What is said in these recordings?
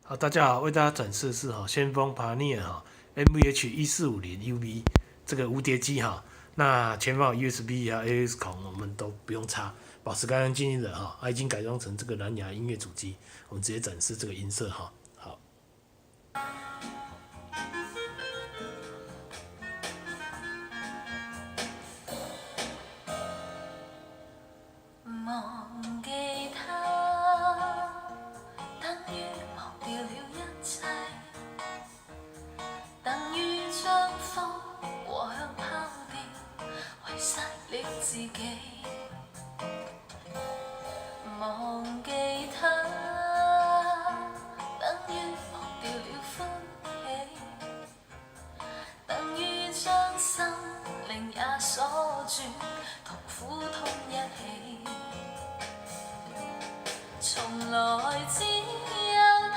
好，大家好，为大家展示的是先锋 Pioneer MVH1450 UV 这个无碟机哈。那前方有 USB 啊 AUX 孔，我们都不用插，保持干干净净的哈。它已经改装成这个蓝牙音乐主机，我们直接展示这个音色哈。好。忘記他，等於忘掉了一切，等於將風和香拋掉，遺失了自己。忘記他，等於忘掉了歡喜，等於將心靈也鎖住，同苦痛一起。從來只有他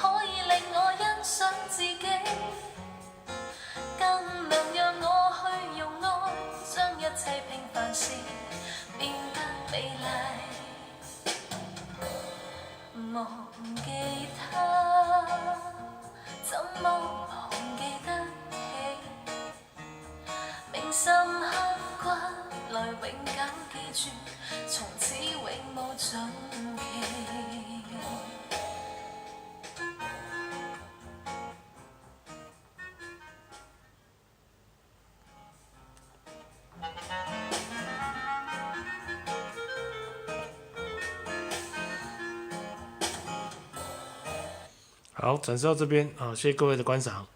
可以令我欣賞自己，更能讓我去用愛將一切平凡事變得美麗。忘記他，怎麼忘記得起？銘心刻骨來永久記住，從此永無盡期。好，展示到这边啊，谢谢各位的观赏。